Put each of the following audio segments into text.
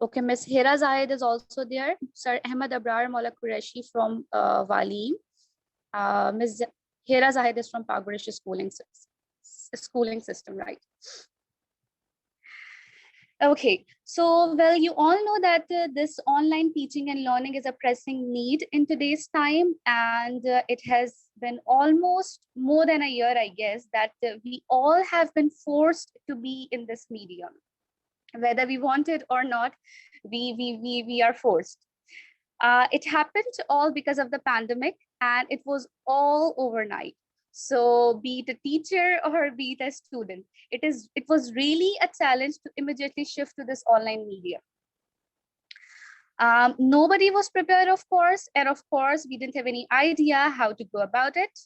Okay, Ms. Hira Zahid is also there. Sir Ahmed Abrar Mola Qureshi from Walim. Ms. Hira Zahid is from Pagurish schooling system, right? Okay, so well, you all know that this online teaching and learning is a pressing need in today's time, and it has been almost more than a year, I guess, that we all have been forced to be in this medium. Whether we want it or not, we are forced. It happened all because of the pandemic, and it was all overnight. So be it a teacher or be it a student, it was really a challenge to immediately shift to this online media. Nobody was prepared, of course, and of course we didn't have any idea how to go about it.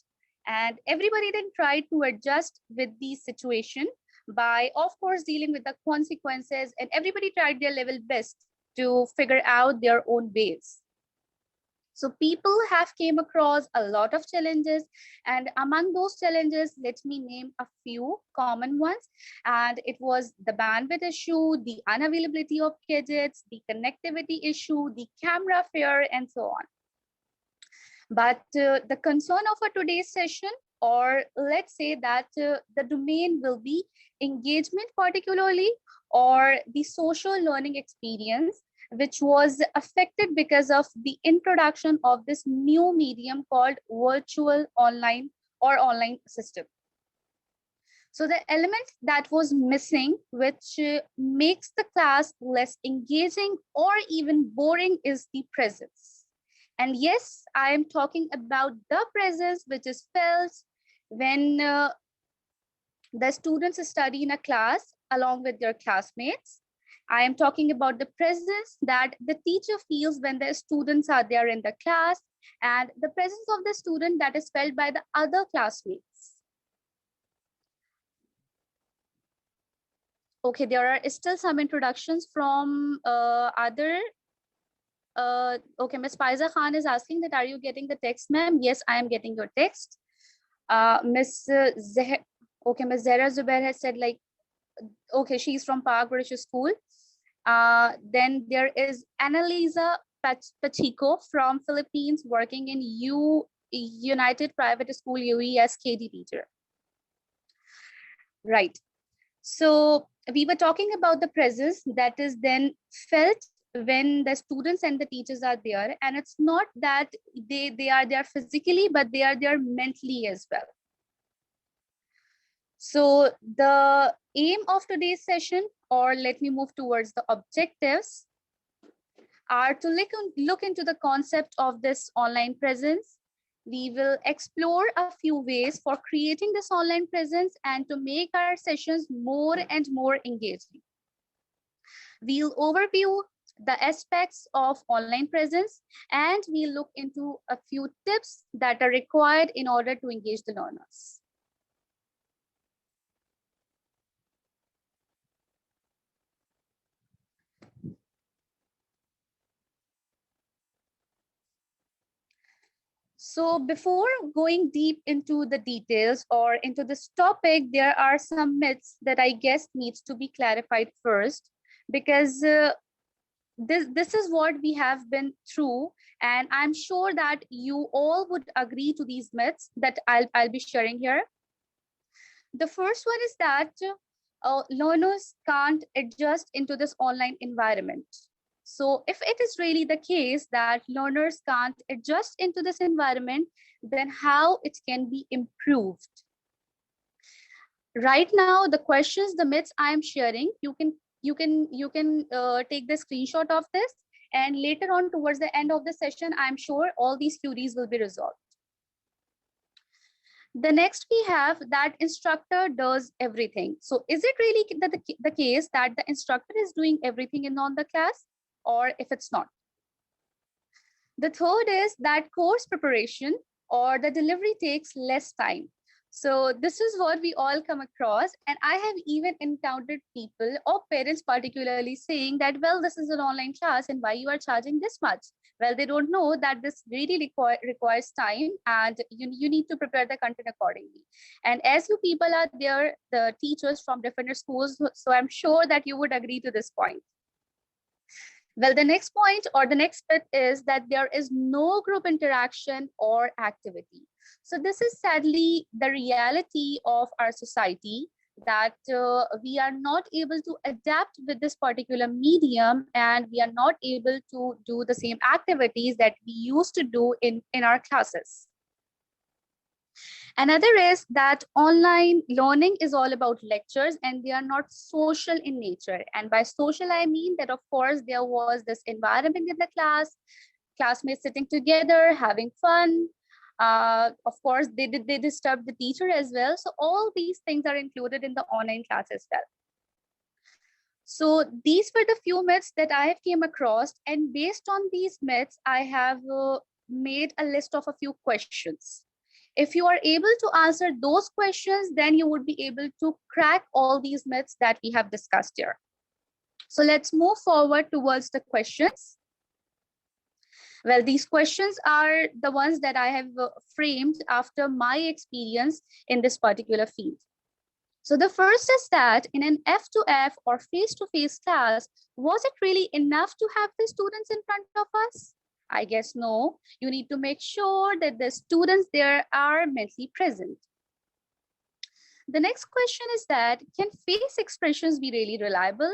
And everybody then tried to adjust with the situation by, of course, dealing with the consequences, and everybody tried their level best to figure out their own ways. So people have came across a lot of challenges, and among those challenges, let me name a few common ones. And it was the bandwidth issue, the unavailability of gadgets, the connectivity issue, the camera fear, and so on. But the concern of today's session, or let's say that the domain will be engagement particularly, or the social learning experience, which was affected because of the introduction of this new medium called virtual online or online system. So the element that was missing, which makes the class less engaging or even boring, is the presence. And yes, I am talking about the presence which is felt when the students study in a class along with their classmates. I am talking about the presence that the teacher feels when the students are there in the class, and the presence of the student that is felt by the other classmates. Okay, there are still some introductions from other. Okay, Ms. Faiza Khan is asking that, are you getting the text, ma'am? Yes, I am getting your text. Ms. Ms. Zahra Zubair has said, like, okay, she's from Park British School. Then there is Annalisa Pacheco from Philippines, working in United Private School UAE as KD teacher. Right. So we were talking about the presence that is then felt when the students and the teachers are there, and it's not that they are there physically, but they are there mentally as well. So the aim of today's session, or let me move towards the objectives, are to look into the concept of this online presence. We will explore a few ways for creating this online presence and to make our sessions more and more engaging. We'll overview the aspects of online presence, and we'll look into a few tips that are required in order to engage the learners. So before going deep into the details or into this topic, there are some myths that I guess needs to be clarified first, because this is what we have been through, and I'm sure that you all would agree to these myths that I'll be sharing here. The first one is that learners can't adjust into this online environment. So if it is really the case that learners can't adjust into this environment, then how it can be improved? Right now, the questions, the myths I am sharing, you can take the screenshot of this, and later on towards the end of the session, I'm sure all these queries will be resolved. The next we have that instructor does everything. So is it really the case that the instructor is doing everything in on the class, or if it's not? The third is that course preparation or the delivery takes less time. So this is what we all come across, and I have even encountered people or parents particularly saying that, well, this is an online class and why you are charging this much? Well, they don't know that this really requires time, and you need to prepare the content accordingly. And as you people are there, the teachers from different schools, so I'm sure that you would agree to this point. Well, the next point or the next bit is that there is no group interaction or activity. So this is sadly the reality of our society, that we are not able to adapt with this particular medium, and we are not able to do the same activities that we used to do in our classes. Another is that online learning is all about lectures and they are not social in nature. And by social, I mean that, of course, there was this environment in the class, classmates sitting together, having fun. Of course, they disturb the teacher as well. So all these things are included in the online class as well. So these were the few myths that I have came across. And based on these myths, I have made a list of a few questions. If you are able to answer those questions, then you would be able to crack all these myths that we have discussed here. So let's move forward towards the questions. Well, these questions are the ones that I have framed after my experience in this particular field. So the first is that in an F2F or face-to-face class, was it really enough to have the students in front of us? I guess no. You need to make sure that the students there are mentally present. The next question is that, can face expressions be really reliable?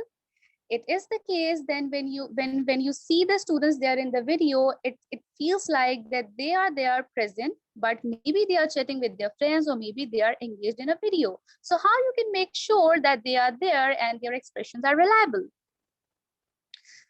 It is the case. Then when you see the students there in the video, it feels like that they are present, but maybe they are chatting with their friends or maybe they are engaged in a video. So how you can make sure that they are there and their expressions are reliable?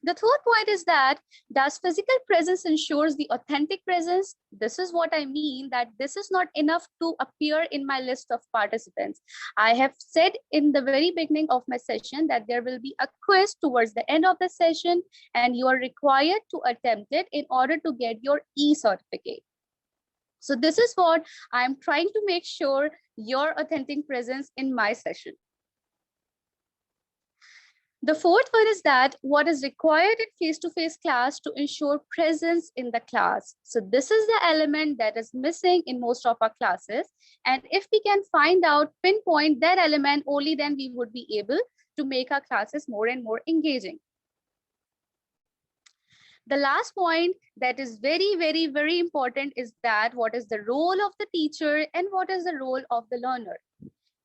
The third point is that, does physical presence ensures the authentic presence? This is what I mean, that this is not enough to appear in my list of participants. I have said in the very beginning of my session that there will be a quiz towards the end of the session and you are required to attempt it in order to get your e-certificate. So this is what I'm trying to make sure, your authentic presence in my session. The fourth one is that, what is required in face-to-face class to ensure presence in the class? So this is the element that is missing in most of our classes. And if we can find out, pinpoint that element, only then we would be able to make our classes more and more engaging. The last point that is very, very, very important is that, what is the role of the teacher and what is the role of the learner?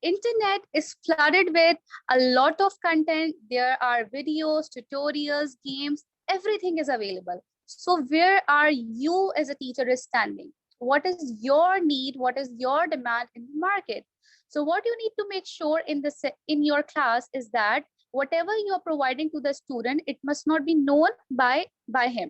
Internet is flooded with a lot of content. There are videos, tutorials, games, everything is available. So where are you as a teacher is standing? What is your need? What is your demand in the market? So what you need to make sure in your class is that whatever you are providing to the student, it must not be known by him.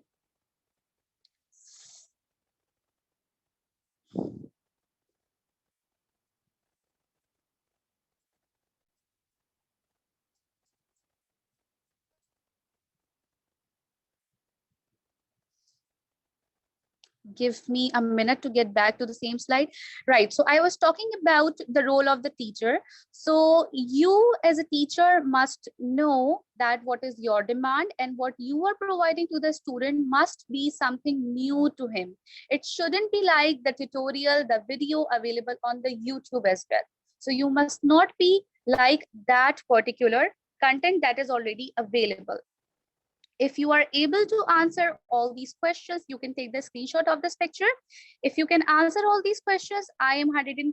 Give me a minute to get back to the same slide. Right, so I was talking about the role of the teacher. So you as a teacher must know that what is your demand, and what you are providing to the student must be something new to him. It shouldn't be like the tutorial, the video available on the YouTube as well. So you must not be like that particular content that is already available. If you are able to answer all these questions, you can take the screenshot of this picture. If you can answer all these questions, I am 110%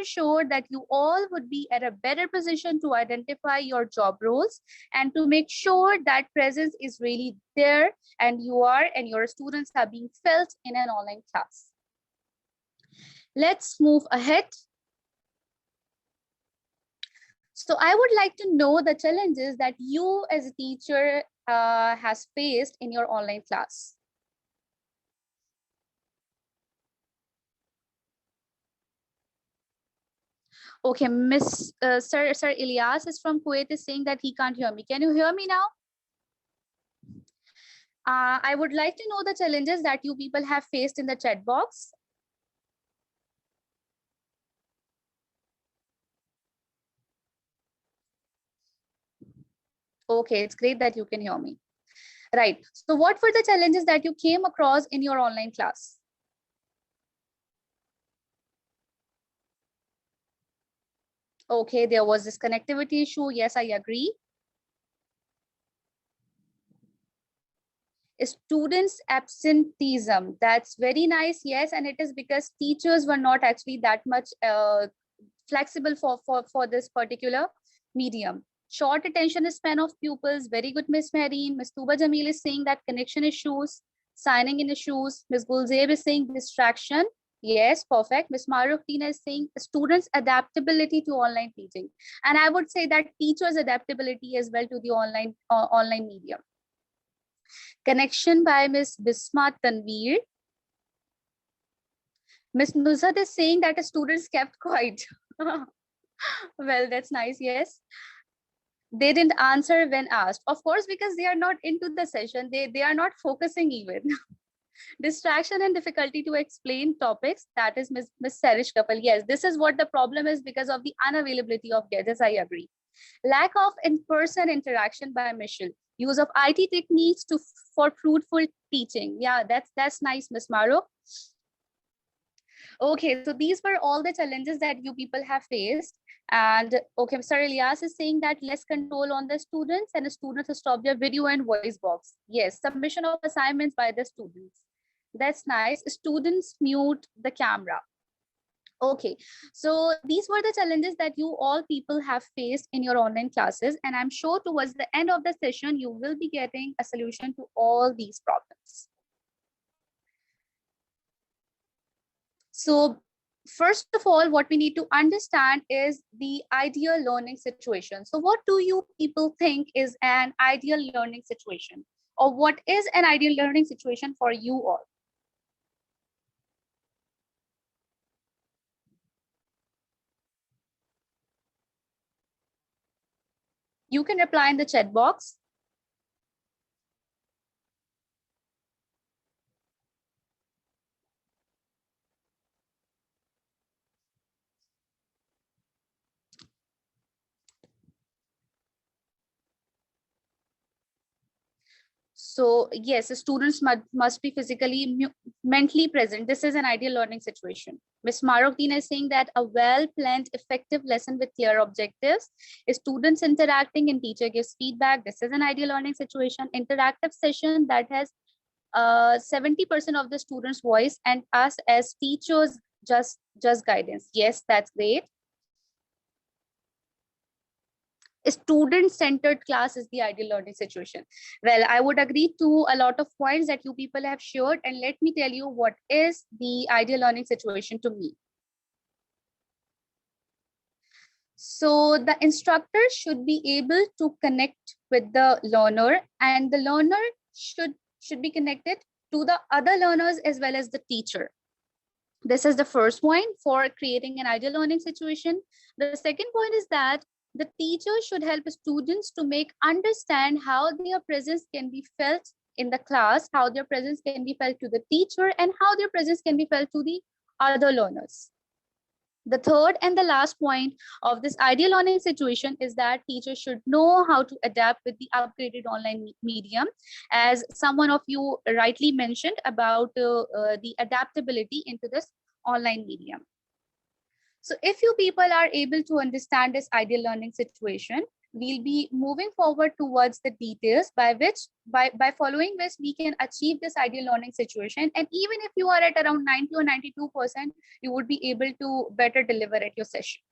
sure that you all would be at a better position to identify your job roles and to make sure that presence is really there and you are and your students are being felt in an online class. Let's move ahead. So I would like to know the challenges that you as a teacher has faced in your online class. Okay, Sir Ilyas is from Kuwait is saying that he can't hear me. Can you hear me now? I would like to know the challenges that you people have faced in the chat box. Okay, it's great that you can hear me. Right. So what were the challenges that you came across in your online class? Okay, there was this connectivity issue. Yes, I agree. Students absenteeism, that's very nice. Yes, and it is because teachers were not actually that much flexible for this particular medium. Short attention span of pupils, very good, Miss Marine. Miss Tuba Jamil is saying that connection issues, signing in issues. Miss Gulzeb is saying distraction. Yes, perfect. Miss Maruftina is saying students' adaptability to online teaching. And I would say that teachers' adaptability as well to the online medium. Connection by Miss Bisma Tanveer. Miss Nuzhat is saying that students kept quiet. Well, that's nice. Yes. They didn't answer when asked. Of course, because they are not into the session. They are not focusing even. Distraction and difficulty to explain topics. That is Miss Sarish Kapal. Yes, this is what the problem is because of the unavailability of gadgets. I agree. Lack of in-person interaction by Michelle. Use of IT techniques for fruitful teaching. Yeah, that's nice, Miss Maro. Okay, so these were all the challenges that you people have faced. And okay, Mr. Elias is saying that less control on the students and the students stop their video and voice box. Yes, submission of assignments by the students. That's nice. Students mute the camera. Okay, so these were the challenges that you all people have faced in your online classes. And I'm sure towards the end of the session, you will be getting a solution to all these problems. So first of all, what we need to understand is the ideal learning situation. So what do you people think is an ideal learning situation? Or what is an ideal learning situation for you all? You can reply in the chat box. So yes, students must be physically, mentally present. This is an ideal learning situation. Ms. Marokdina is saying that a well-planned, effective lesson with clear objectives, students interacting and teacher gives feedback. This is an ideal learning situation. Interactive session that has 70% of the students' voice and us as teachers just guidance. Yes, that's great. Student-centered class is the ideal learning situation. Well, I would agree to a lot of points that you people have shared, and let me tell you what is the ideal learning situation to me. So the instructor should be able to connect with the learner, and the learner should be connected to the other learners as well as the teacher. This is the first point for creating an ideal learning situation. The second point is that the teacher should help students to make understand how their presence can be felt in the class, how their presence can be felt to the teacher, and how their presence can be felt to the other learners. The third and the last point of this ideal learning situation is that teachers should know how to adapt with the upgraded online medium. As someone of you rightly mentioned about the adaptability into this online medium. So if you people are able to understand this ideal learning situation, we'll be moving forward towards the details by following which we can achieve this ideal learning situation. And even if you are at around 90 or 92%, you would be able to better deliver at your session.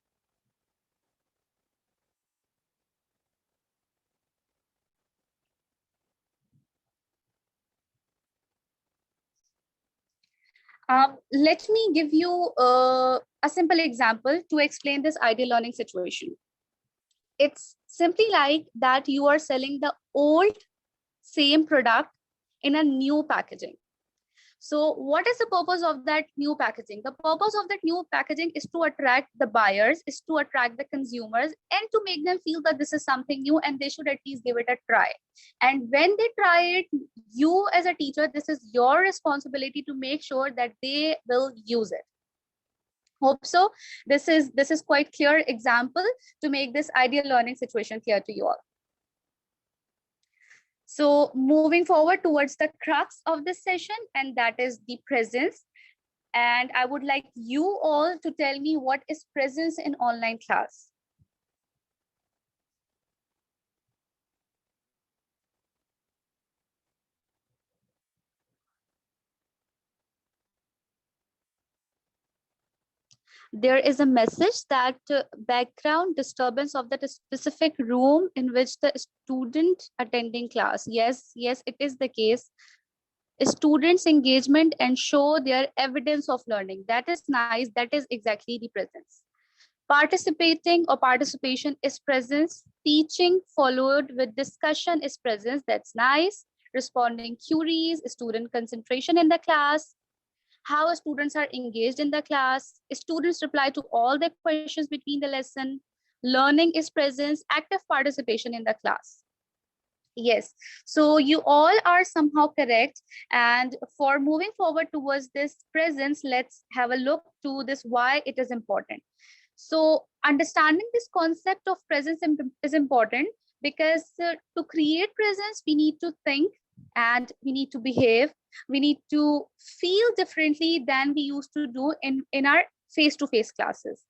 Let me give you a simple example to explain this ideal learning situation. It's simply like that you are selling the old same product in a new packaging. So what is the purpose of that new packaging? The purpose of that new packaging is to attract the buyers, is to attract the consumers, and to make them feel that this is something new and they should at least give it a try. And when they try it, you as a teacher, this is your responsibility to make sure that they will use it. Hope so. This is quite clear example to make this ideal learning situation clear to you all. So moving forward towards the crux of this session, and that is the presence. And I would like you all to tell me what is presence in online class. There is a message that background disturbance of that specific room in which the student attending class. Yes, yes, it is the case. Students engagement and show their evidence of learning. That is nice. That is exactly the presence. Participating or participation is presence. Teaching followed with discussion is presence. That's nice. Responding queries, student concentration in the class, how students are engaged in the class, students reply to all the questions between the lesson, learning is presence, active participation in the class. Yes, so you all are somehow correct. And for moving forward towards this presence, let's have a look to this why it is important. So understanding this concept of presence is important because to create presence, we need to think and we need to behave. We need to feel differently than we used to do in our face-to-face classes.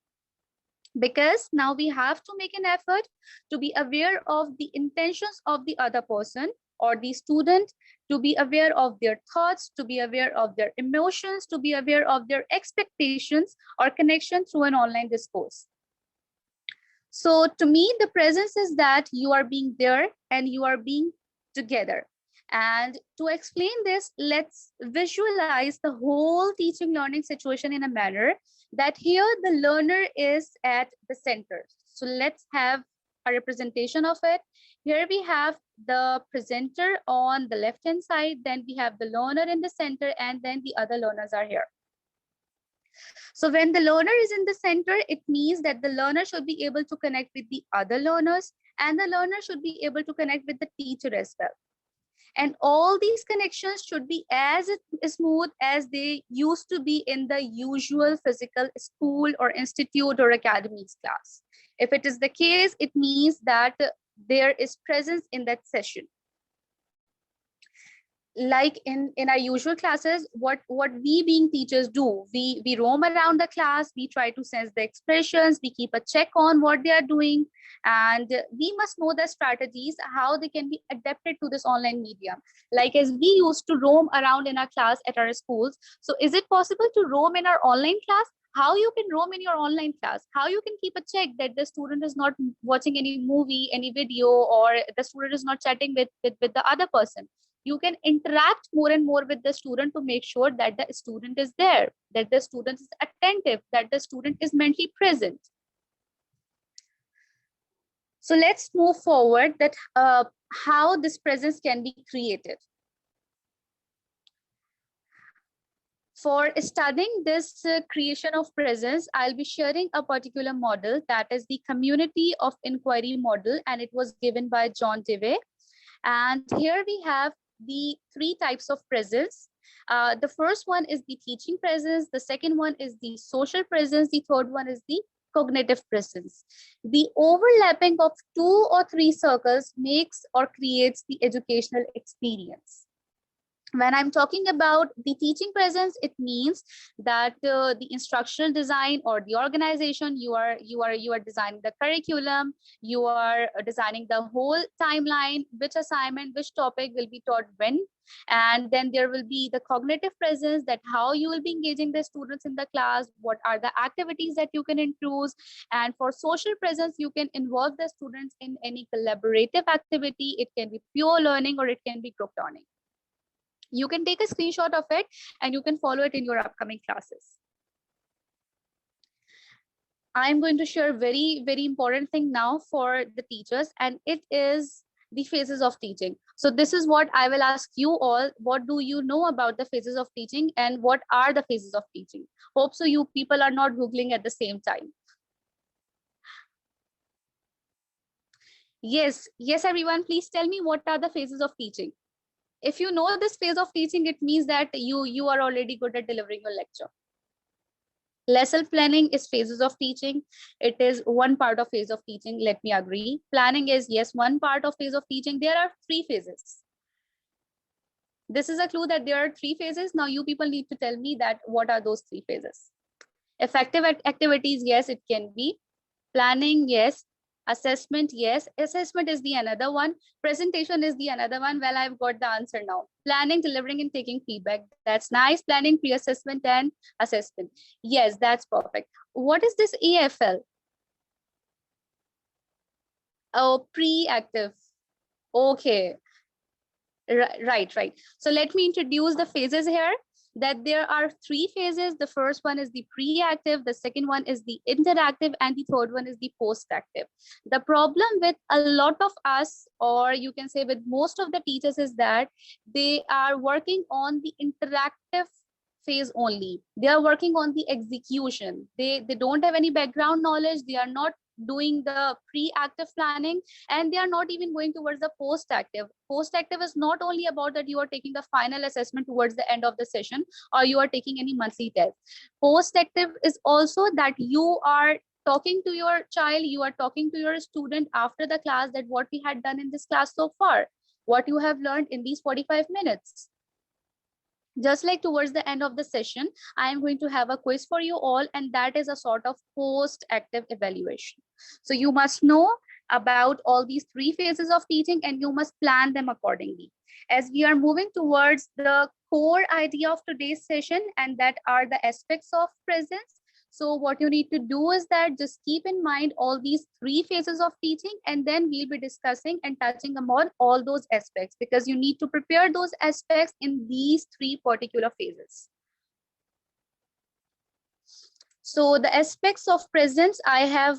Because now we have to make an effort to be aware of the intentions of the other person or the student, to be aware of their thoughts, to be aware of their emotions, to be aware of their expectations or connection through an online discourse. So to me, the presence is that you are being there and you are being together. And to explain this, let's visualize the whole teaching learning situation in a manner that here the learner is at the center. So let's have a representation of it. Here we have the presenter on the left hand side, then we have the learner in the center, and then the other learners are here. So when the learner is in the center, it means that the learner should be able to connect with the other learners, and the learner should be able to connect with the teacher as well. And all these connections should be as smooth as they used to be in the usual physical school or institute or academies class. If it is the case, it means that there is presence in that session. Like in our usual classes, what we being teachers do, we roam around the class, we try to sense the expressions, we keep a check on what they are doing, and we must know the strategies how they can be adapted to this online medium. Like as we used to roam around in our class at our schools, so is it possible to roam in our online class? How you can roam in your online class, how you can keep a check that the student is not watching any movie, any video, or the student is not chatting with the other person. You can interact more and more with the student to make sure that the student is there, that the student is attentive, that the student is mentally present. So let's move forward that how this presence can be created. For studying this creation of presence, I'll be sharing a particular model that is the community of inquiry model, and it was given by John Dewey. And here we have the three types of presence. The first one is the teaching presence. The second one is the social presence. The third one is the cognitive presence. The overlapping of 2 or 3 circles makes or creates the educational experience. When I'm talking about the teaching presence, it means that the instructional design or the organization, you are designing the curriculum, you are designing the whole timeline, which assignment, which topic will be taught when. And then there will be the cognitive presence, that how you will be engaging the students in the class, what are the activities that you can introduce. And for social presence, you can involve the students in any collaborative activity. It can be pure learning or it can be group learning. You can take a screenshot of it and you can follow it in your upcoming classes. I'm going to share very, very important thing now for the teachers, and it is the phases of teaching. So this is what I will ask you all. What do you know about the phases of teaching, and what are the phases of teaching? Hope so you people are not Googling at the same time. Yes, everyone, please tell me what are the phases of teaching. If you know this phase of teaching, it means that you are already good at delivering a lecture. Lesson planning is phases of teaching. It is one part of phase of teaching. Let me agree. Planning is, yes, one part of phase of teaching. There are 3 phases. This is a clue that there are 3 phases. Now you people need to tell me that what are those 3 phases. Effective activities, yes, it can be. Planning, yes. Assessment, yes. Assessment is the another one. Presentation is the another one. Well, I've got the answer now. Planning, delivering, and taking feedback. That's nice. Planning, pre-assessment, and assessment. Yes, that's perfect. What is this AFL? Oh, pre-active. Okay. Right. So let me introduce the phases here. That there are three phases. The first one is the pre-active, the second one is the interactive, and the third one is the post-active. The problem with a lot of us, or you can say with most of the teachers, is that they are working on the interactive phase only. They are working on the execution. They don't have any background knowledge. They are not doing the pre-active planning, and they are not even going towards the post-active. Post-active is not only about that you are taking the final assessment towards the end of the session, or you are taking any monthly test. Post-active is also that you are talking to your child, you are talking to your student after the class, that what we had done in this class so far, what you have learned in these 45 minutes. Just like towards the end of the session, I am going to have a quiz for you all, and that is a sort of post-active evaluation. So you must know about all these three phases of teaching, and you must plan them accordingly. As we are moving towards the core idea of today's session, and that are the aspects of presence. So what you need to do is that just keep in mind all these three phases of teaching, and then we'll be discussing and touching upon all those aspects, because you need to prepare those aspects in these three particular phases. So the aspects of presence, I have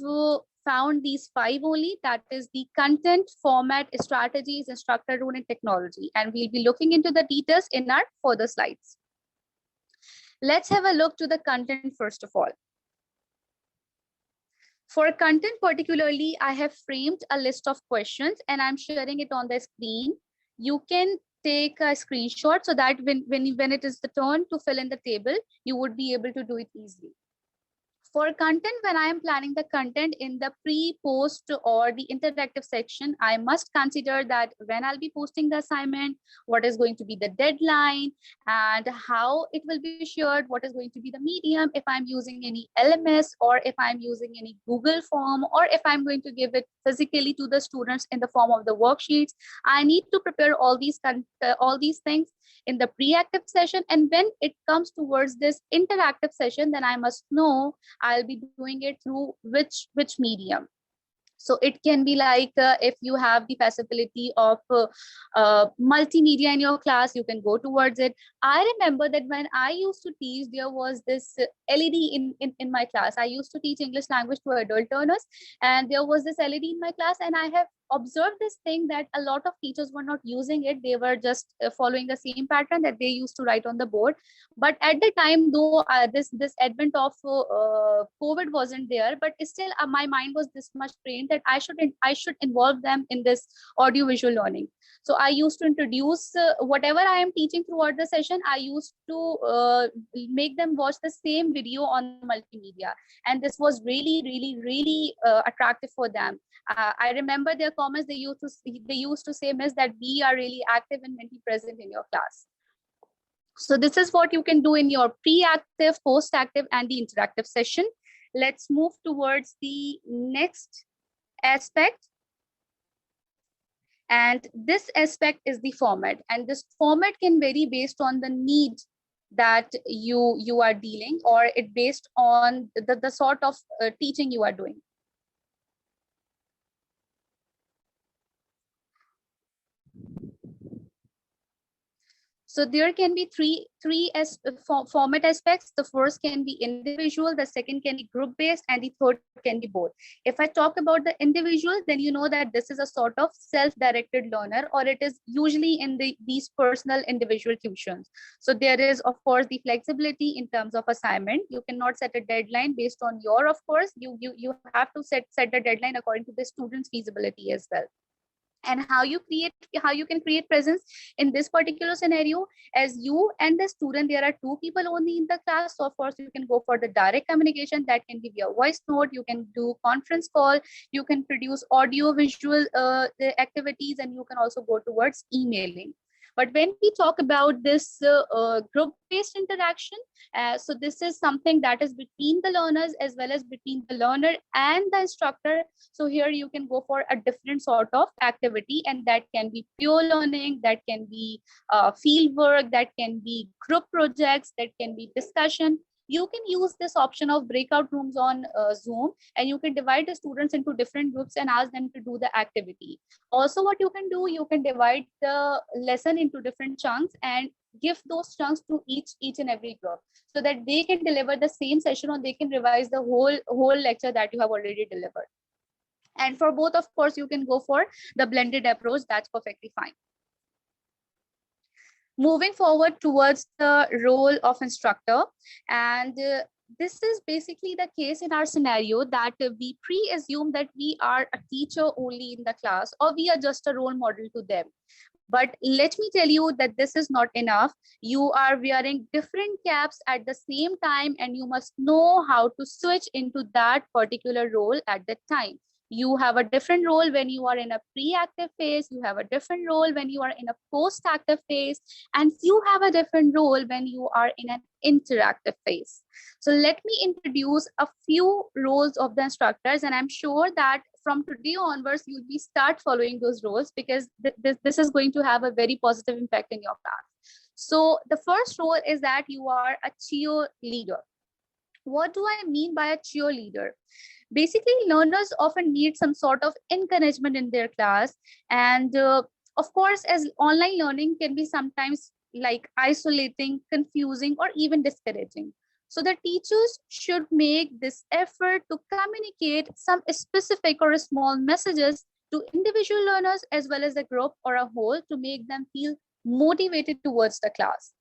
found these five only. That is the content, format, strategies, instructor role, and technology. And we'll be looking into the details in our further slides. Let's have a look to the content first of all. For content particularly, I have framed a list of questions and I'm sharing it on the screen. You can take a screenshot so that when it is the turn to fill in the table, you would be able to do it easily. For content, when I am planning the content in the pre, post, or the interactive section, I must consider that when I'll be posting the assignment, what is going to be the deadline, and how it will be shared, what is going to be the medium, if I'm using any LMS, or if I'm using any Google form, or if I'm going to give it physically to the students in the form of the worksheets. I need to prepare all these things in the pre-active session, and when it comes towards this interactive session, then I must know I'll be doing it through which medium. So it can be like if you have the possibility of multimedia in your class, you can go towards it. I remember that when I used to teach, there was this LED in my class. I used to teach English language to adult learners, and there was this LED in my class, and I have observed this thing that a lot of teachers were not using it. They were just following the same pattern that they used to write on the board. But at the time, though this advent of COVID wasn't there, but still my mind was this much trained that I should involve them in this audio visual learning. So I used to introduce whatever I am teaching throughout the session. I used to make them watch the same video on multimedia, and this was really attractive for them. I remember their comments. They used to say, "Miss, that we are really active and mentally present in your class." So this is what you can do in your pre-active, post-active, and the interactive session. Let's move towards the next aspect. And this aspect is the format. And this format can vary based on the need that you are dealing, or it based on the sort of teaching you are doing. So there can be three format aspects. The first can be individual, the second can be group based, and the third can be both. If I talk about the individual, then you know that this is a sort of self-directed learner, or it is usually in these personal individual tuitions. So there is, of course, the flexibility in terms of assignment. You cannot set a deadline based on your, of course, you have to set the deadline according to the student's feasibility as well. And how you can create presence in this particular scenario, as you and the student, there are two people only in the class. So of course you can go for the direct communication. That can be via voice note, you can do conference call, you can produce audio visual activities, and you can also go towards emailing. But when we talk about this group-based interaction, so this is something that is between the learners as well as between the learner and the instructor. So here you can go for a different sort of activity, and that can be pure learning, that can be field work, that can be group projects, that can be discussion. You can use this option of breakout rooms on Zoom, and you can divide the students into different groups and ask them to do the activity. Also, what you can do, you can divide the lesson into different chunks and give those chunks to each and every group, so that they can deliver the same session or they can revise the whole lecture that you have already delivered. And for both, of course, you can go for the blended approach. That's perfectly fine. Moving forward towards the role of instructor, and this is basically the case in our scenario that we pre-assume that we are a teacher only in the class, or we are just a role model to them. But let me tell you that this is not enough. You are wearing different caps at the same time, and you must know how to switch into that particular role at that time. You have a different role when you are in a pre-active phase, you have a different role when you are in a post-active phase, and you have a different role when you are in an interactive phase. So let me introduce a few roles of the instructors, and I'm sure that from today onwards, you'll be start following those roles, because this is going to have a very positive impact in your class. So the first role is that you are a cheerleader. What do I mean by a cheerleader? Basically, learners often need some sort of encouragement in their class. And of course, as online learning can be sometimes like isolating, confusing, or even discouraging. So the teachers should make this effort to communicate some specific or small messages to individual learners as well as the group or a whole, to make them feel motivated towards the class.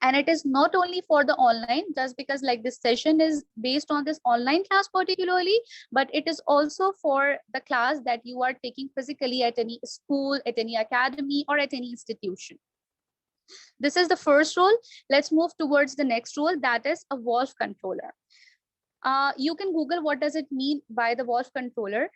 And it is not only for the online, just because like this session is based on this online class particularly, but it is also for the class that you are taking physically at any school, at any academy, or at any institution. This is the first role. Let's move towards the next role, that is a Wolf controller. You can Google what does it mean by the Wolf controller.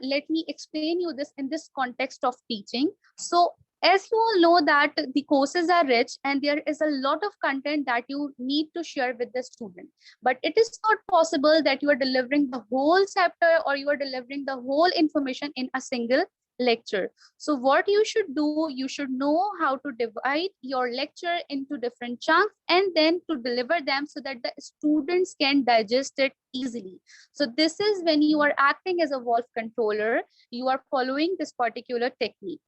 Let me explain you this in this context of teaching. So as you all know that the courses are rich and there is a lot of content that you need to share with the student, but it is not possible that you are delivering the whole chapter or you are delivering the whole information in a single lecture. So what you should do, you should know how to divide your lecture into different chunks and then to deliver them so that the students can digest it easily. So this is when you are acting as a Wolf controller, you are following this particular technique.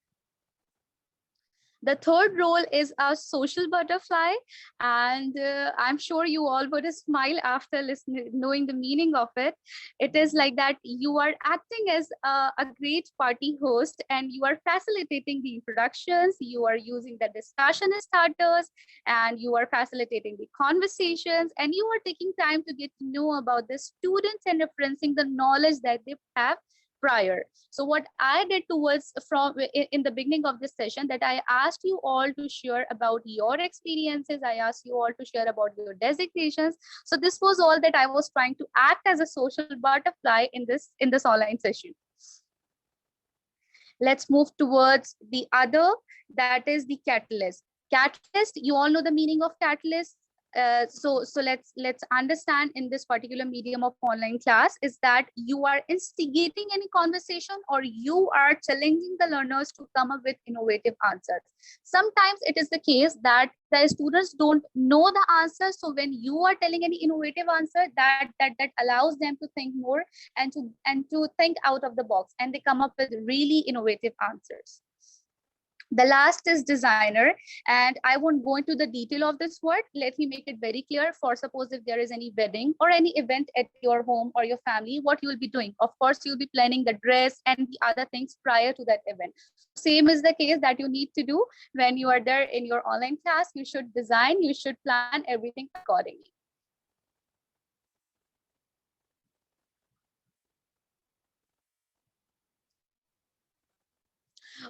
The third role is a social butterfly, and I'm sure you all would smile after listening, knowing the meaning of it. It is like that you are acting as a great party host, and you are facilitating the introductions, you are using the discussion starters, and you are facilitating the conversations, and you are taking time to get to know about the students and referencing the knowledge that they have prior. So what I did towards from in the beginning of this session, that I asked you all to share about your experiences. I asked you all to share about your designations. So this was all that I was trying to act as a social butterfly in this online session. Let's move towards the other, that is the catalyst. Catalyst, you all know the meaning of catalyst. So let's understand in this particular medium of online class is that you are instigating any conversation or you are challenging the learners to come up with innovative answers. Sometimes it is the case that the students don't know the answer, so when you are telling any innovative answer, that allows them to think more and to think out of the box, and they come up with really innovative answers. The last is designer, and I won't go into the detail of this word. Let me make it very clear. For suppose if there is any wedding or any event at your home or your family, what you will be doing? Of course, you'll be planning the dress and the other things prior to that event. Same is the case that you need to do when you are there in your online class. You should design, you should plan everything accordingly.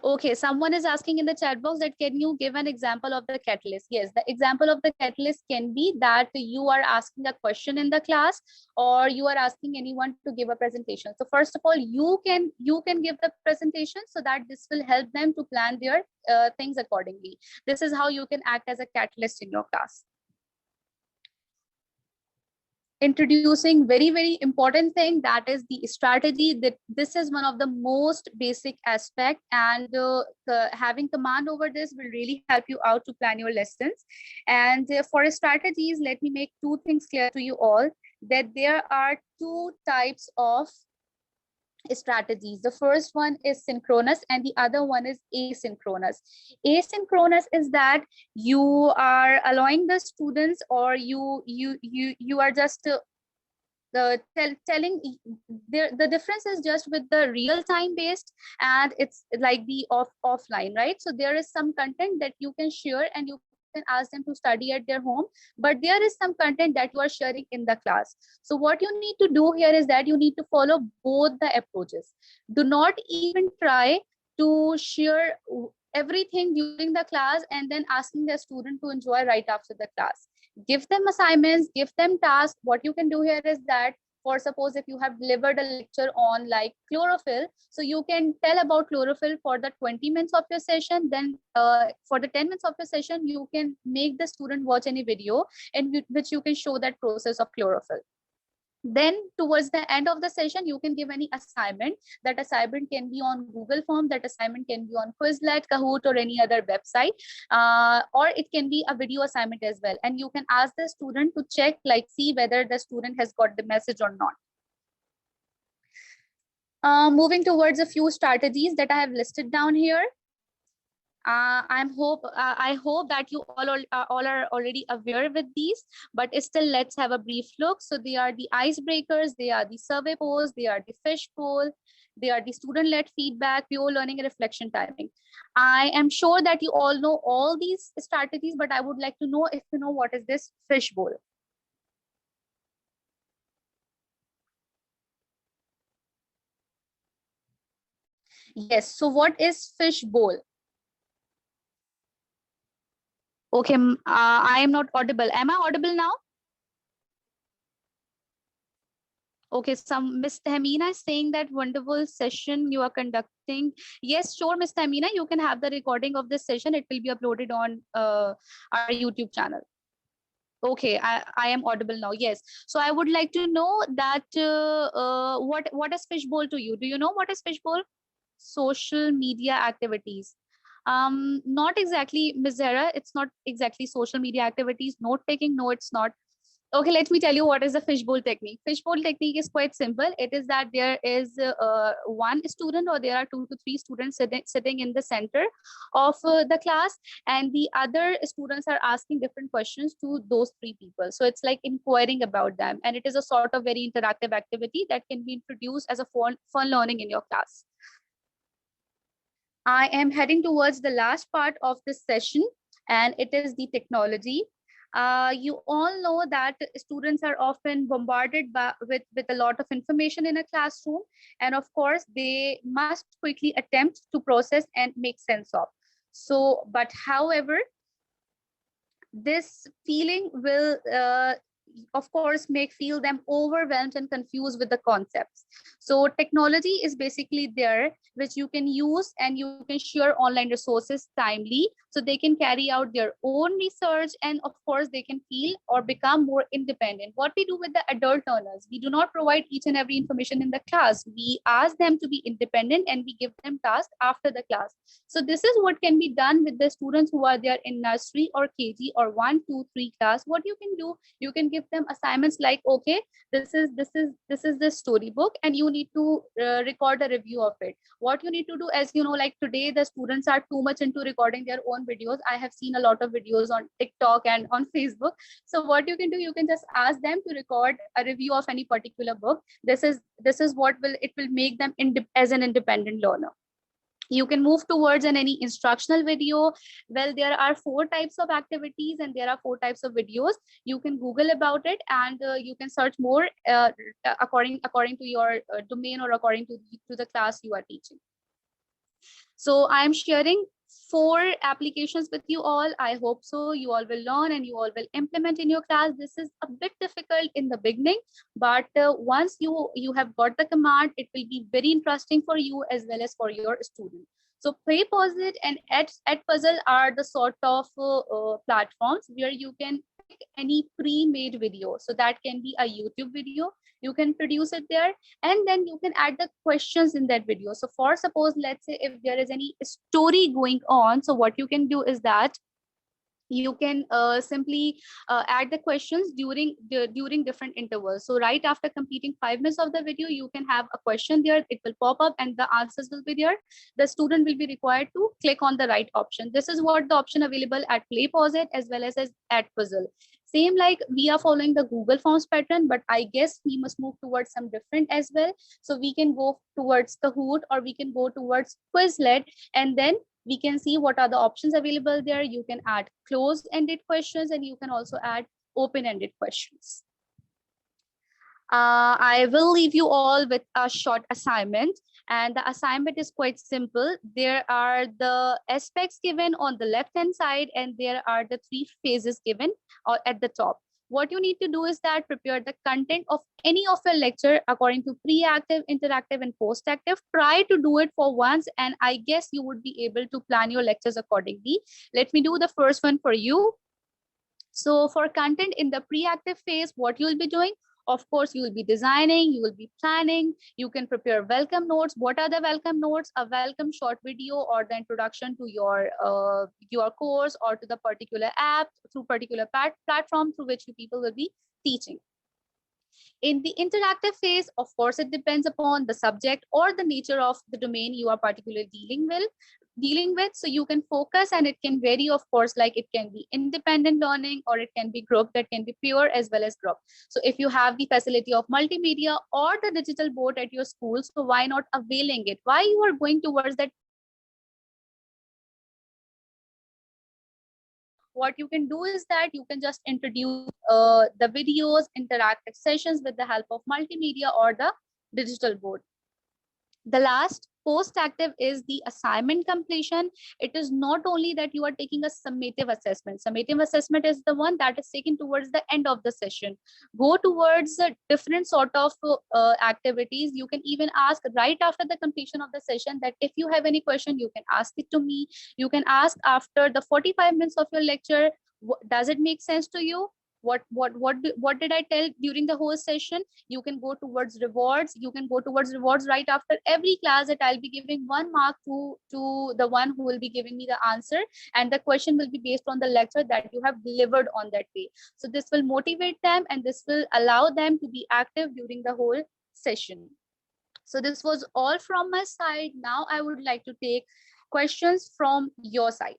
Okay, someone is asking in the chat box that can you give an example of the catalyst? Yes, the example of the catalyst can be that you are asking a question in the class, or you are asking anyone to give a presentation. So first of all, you can give the presentation, so that this will help them to plan their things accordingly. This is how you can act as a catalyst in your class. Introducing very important thing, that is the strategy. That this is one of the most basic aspect, and having command over this will really help you out to plan your lessons. And for strategies, let me make two things clear to you all, that there are two types of strategies. The first one is synchronous and the other one is asynchronous. Asynchronous is that you are allowing the students, or you are just telling. The difference is just with the real time based, and it's like the offline, right? So there is some content that you can share and you can ask them to study at their home, but there is some content that you are sharing in the class. So what you need to do here is that you need to follow both the approaches. Do not even try to share everything during the class and then asking the student to enjoy right after the class. Give them assignments, give them tasks. What you can do here is that, for suppose if you have delivered a lecture on like chlorophyll, so you can tell about chlorophyll for the 20 minutes of your session. Then for the 10 minutes of your session, you can make the student watch any video in which you can show that process of chlorophyll. Then towards the end of the session, you can give any assignment. That assignment can be on Google Form, that assignment can be on Quizlet, Kahoot, or any other website, or it can be a video assignment as well. And you can ask the student to check, like see whether the student has got the message or not. Moving towards a few strategies that I have listed down here. I hope that you all are already aware with these, but still let's have a brief look. So they are the icebreakers, they are the survey polls, they are the fish poll, they are the student-led feedback, pure learning, and reflection timing. I am sure that you all know all these strategies, but I would like to know if you know what is this fish bowl. Yes, so what is fish bowl? Okay, I am not audible. Am I audible now? Okay, some Miss Tahmina is saying that wonderful session you are conducting. Yes, sure, Miss Tahmina, you can have the recording of this session. It will be uploaded on our YouTube channel. Okay, I am audible now. Yes. So I would like to know that what is fishbowl to you? Do you know what is fishbowl? Social media activities. Not exactly, Ms. Zara. It's not exactly social media activities. Note taking. No, it's not. Okay, let me tell you what is the fishbowl technique. Fishbowl technique is quite simple. It is that there is one student, or there are 2 to 3 students sitting in the center of the class, and the other students are asking different questions to those 3 people. So it's like inquiring about them, and it is a sort of very interactive activity that can be introduced as a fun learning in your class. I am heading towards the last part of this session, and it is the technology. You all know that students are often bombarded with a lot of information in a classroom, and of course, they must quickly attempt to process and make sense of. So, but however, this feeling will of course make feel them overwhelmed and confused with the concepts. So technology is basically there which you can use, and you can share online resources timely, so they can carry out their own research, and of course they can feel or become more independent. What we do with the adult learners, we do not provide each and every information in the class. We ask them to be independent, and we give them tasks after the class. So this is what can be done with the students who are there in nursery or KG or 1, 2, 3 class. What you can do, you can give them assignments like, okay, this is the storybook, and you need to record a review of it. What you need to do, as you know, like today the students are too much into recording their own videos. I have seen a lot of videos on TikTok and on Facebook. So what you can do, you can just ask them to record a review of any particular book. This is what will make them as an independent learner. You can move towards any instructional video. Well, there are 4 types of activities and there are 4 types of videos. You can Google about it, and you can search more according to your domain, or according to the class you are teaching. So I am sharing 4 applications with you all. I hope so. You all will learn and you all will implement in your class. This is a bit difficult in the beginning, but once you have got the command, it will be very interesting for you as well as for your student. So PlayPosit and Edpuzzle are the sort of platforms where you can pick any pre-made video. So that can be a YouTube video. You can produce it there, and then you can add the questions in that video. So for suppose, let's say if there is any story going on, so what you can do is that you can simply add the questions during different intervals. So right after completing 5 minutes of the video, you can have a question there. It will pop up and the answers will be there. The student will be required to click on the right option. This is what the option available at PlayPosit as well as at Puzzle. Same like we are following the Google Forms pattern, but I guess we must move towards some different as well. So we can go towards Kahoot, or we can go towards Quizlet, and then we can see what are the options available there. You can add closed-ended questions and you can also add open-ended questions. I will leave you all with a short assignment, and the assignment is quite simple. There are the aspects given on the left-hand side, and there are the 3 phases given at the top. What you need to do is that prepare the content of any of your lecture according to pre-active, interactive, and post-active. Try to do it for once, and I guess you would be able to plan your lectures accordingly. Let me do the first one for you. So for content in the pre-active phase, what you'll be doing, of course, you will be designing, you will be planning, you can prepare welcome notes. What are the welcome notes? A welcome short video or the introduction to your course or to the particular app through particular platform through which you people will be teaching. In the interactive phase, of course, it depends upon the subject or the nature of the domain you are particularly dealing with. So you can focus, and it can vary, of course, like it can be independent learning or it can be group, that can be pure as well as group. So if you have the facility of multimedia or the digital board at your school, so why not availing it? Why you are going towards that? What you can do is that you can just introduce the videos, interactive sessions with the help of multimedia or the digital board. The last post-active is the assignment completion. It is not only that you are taking a summative assessment. Summative assessment is the one that is taken towards the end of the session. Go towards a different sort of activities. You can even ask right after the completion of the session that if you have any question, you can ask it to me. You can ask after the 45 minutes of your lecture, does it make sense to you? What did I tell during the whole session? You can go towards rewards. You can go towards rewards right after every class, that I'll be giving 1 mark to the one who will be giving me the answer, and the question will be based on the lecture that you have delivered on that day. So this will motivate them and this will allow them to be active during the whole session. So this was all from my side. Now I would like to take questions from your side.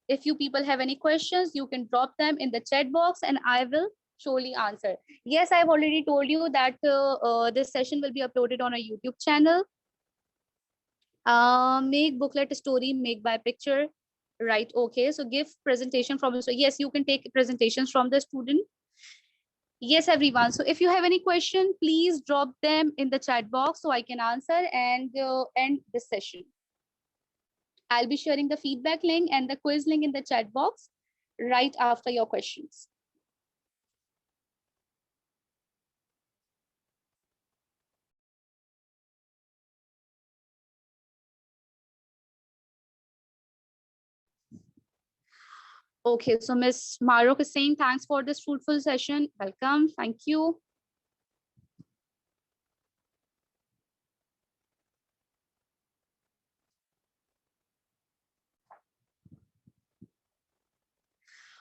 If you people have any questions, you can drop them in the chat box and I will surely answer. Yes, I've already told you that this session will be uploaded on a YouTube channel. Make booklet story, make by picture. Right, okay. So give presentation from, so yes, you can take presentations from the student. Yes, everyone. So if you have any question, please drop them in the chat box so I can answer and end this session. I'll be sharing the feedback link and the quiz link in the chat box right after your questions. Okay, so Ms. Marok is saying thanks for this fruitful session. Welcome. Thank you.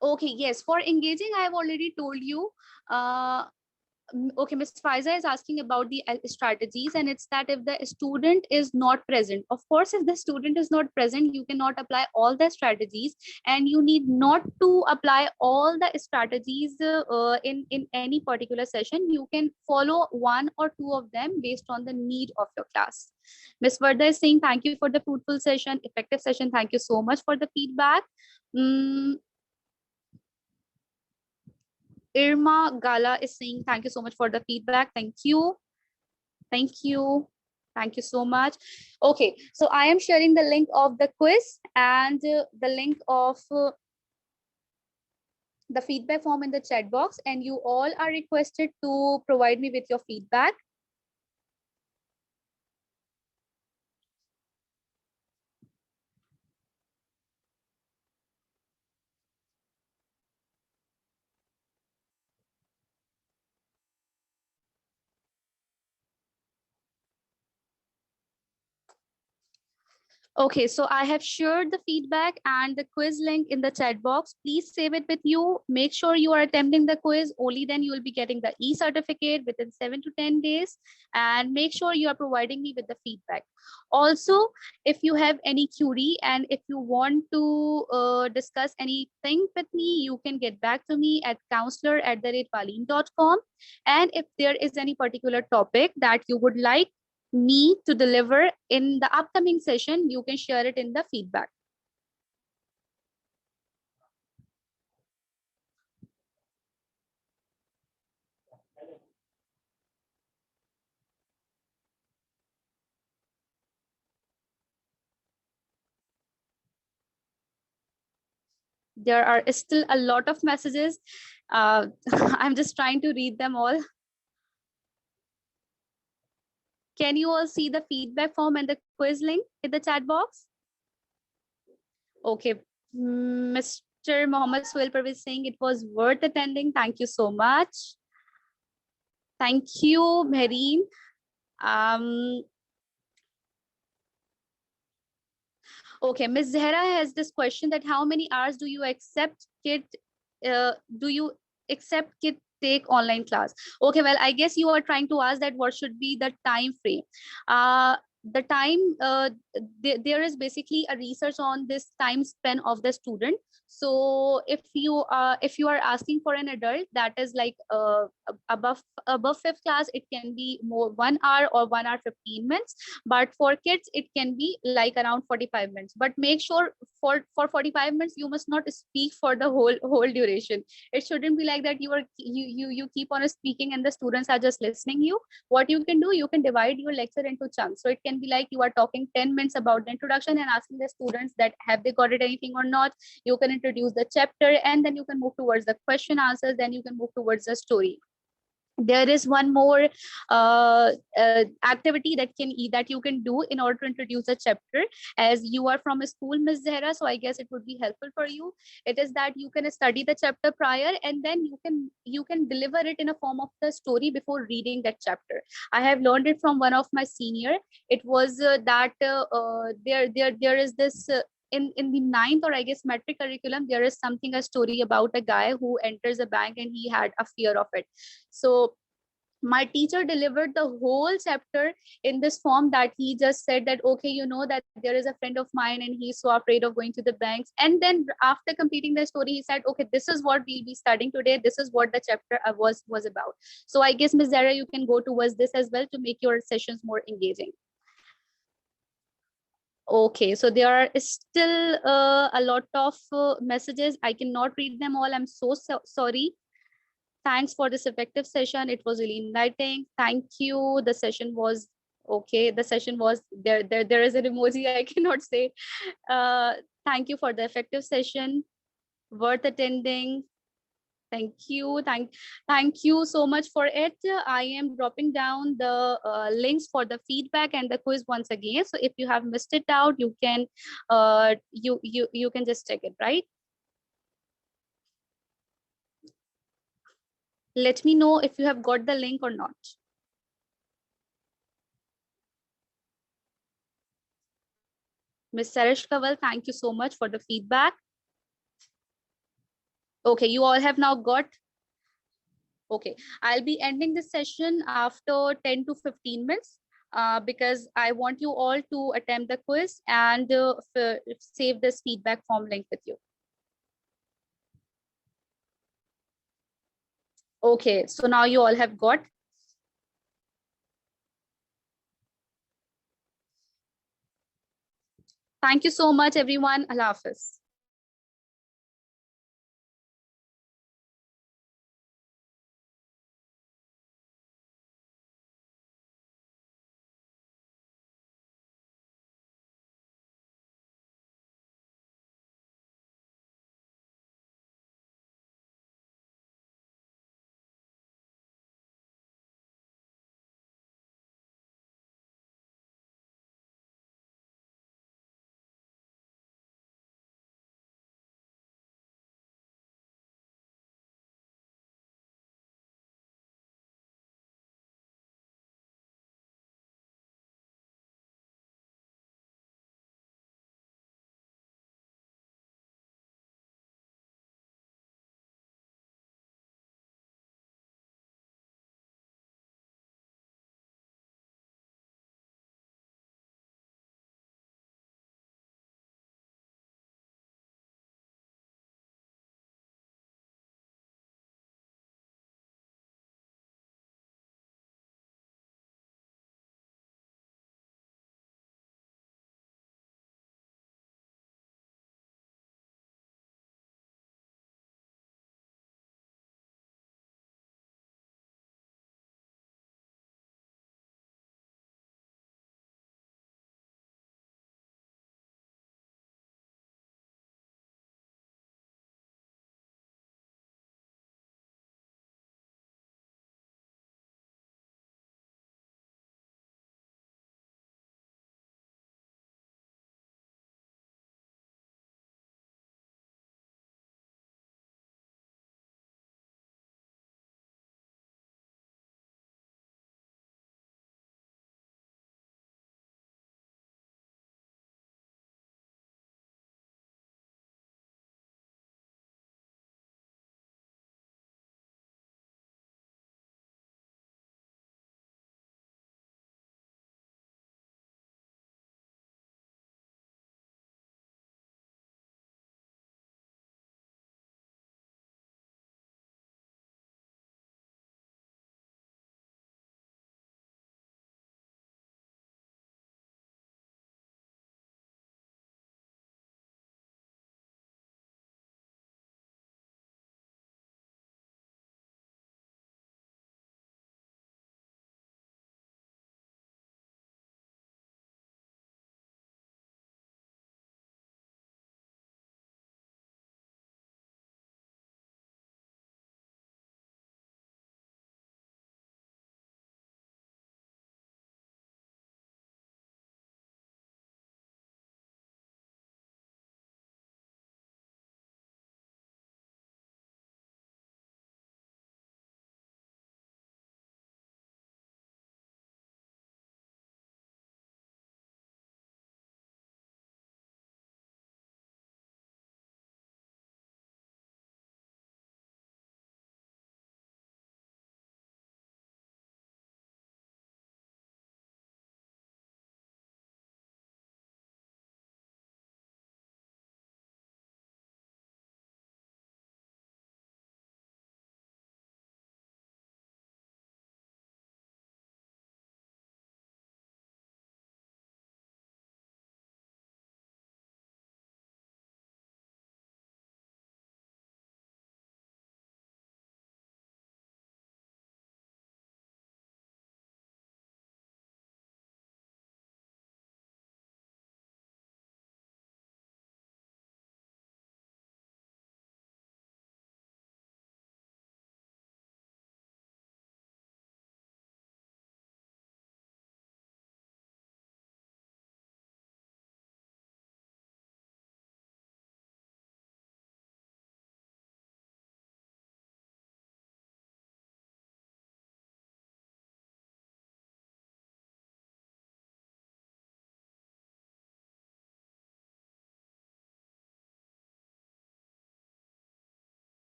Okay, yes, for engaging, I have already told you. Okay, Ms. Faiza is asking about the strategies, and it's that if the student is not present, of course, if the student is not present, you cannot apply all the strategies, and you need not to apply all the strategies in any particular session. You can follow 1 or 2 of them based on the need of your class. Ms. Varda is saying thank you for the fruitful session, effective session. Thank you so much for the feedback. Irma Gala is saying thank you so much for the feedback. Thank you. Thank you. Thank you so much. Okay, so I am sharing the link of the quiz and the link of the feedback form in the chat box, and you all are requested to provide me with your feedback. Okay, so I have shared the feedback and the quiz link in the chat box. Please save it with you. Make sure you are attempting the quiz. Only then you will be getting the e-certificate within 7 to 10 days. And make sure you are providing me with the feedback. Also, if you have any query and if you want to discuss anything with me, you can get back to me at counselor@valeen.com. And if there is any particular topic that you would like me to deliver in the upcoming session, you can share it in the feedback. There are still a lot of messages. I'm just trying to read them all. Can you all see the feedback form and the quiz link in the chat box? Okay, Mr. Mohammed Suhail Parvez saying it was worth attending. Thank you so much. Thank you, Mehreen. Okay, Ms. Zahra has this question that how many hours do you accept kid, do you accept kid take online class? Okay, well, I guess you are trying to ask that what should be the time frame. The time, there is basically a research on this time span of the student. So if you are asking for an adult that is like above fifth class, it can be more 1 hour or 1 hour 15 minutes, but for kids it can be like around 45 minutes. But make sure for 45 minutes you must not speak for the whole duration. It shouldn't be like that you keep on speaking and the students are just listening you. What you can do, you can divide your lecture into chunks. So it can be like you are talking 10 minutes about the introduction and asking the students that have they got it anything or not. You can introduce the chapter and then you can move towards the question answers, then you can move towards the story. There is one more activity that you can do in order to introduce a chapter. As you are from a school, Ms. Zahra, so I guess it would be helpful for you. It is that you can study the chapter prior and then you can deliver it in a form of the story before reading that chapter. I have learned it from one of my senior. It was that there is this in the ninth or I guess metric curriculum, there is something, a story about a guy who enters a bank and he had a fear of it. So my teacher delivered the whole chapter in this form that he just said that, okay, you know that there is a friend of mine and he's so afraid of going to the banks. And then after completing the story, he said, okay, this is what we'll be studying today. This is what the chapter was about. So I guess, Ms. Zahra, you can go towards this as well to make your sessions more engaging. Okay, so there are still a lot of messages. I cannot read them all. I'm so sorry. Thanks for this effective session. It was really enlightening. Thank you. The session was okay. The session was there is an emoji I cannot say. Thank you for the effective session. Worth attending. Thank you. Thank you so much for it. I am dropping down the links for the feedback and the quiz once again. So if you have missed it out, you can you can just check it, right? Let me know if you have got the link or not. Ms. Sarish Kaval, thank you so much for the feedback. Okay, you all have now got. Okay, I'll be ending this session after 10 to 15 minutes because I want you all to attempt the quiz and save this feedback form link with you. Okay, so now you all have got. Thank you so much, everyone. Allah Hafiz.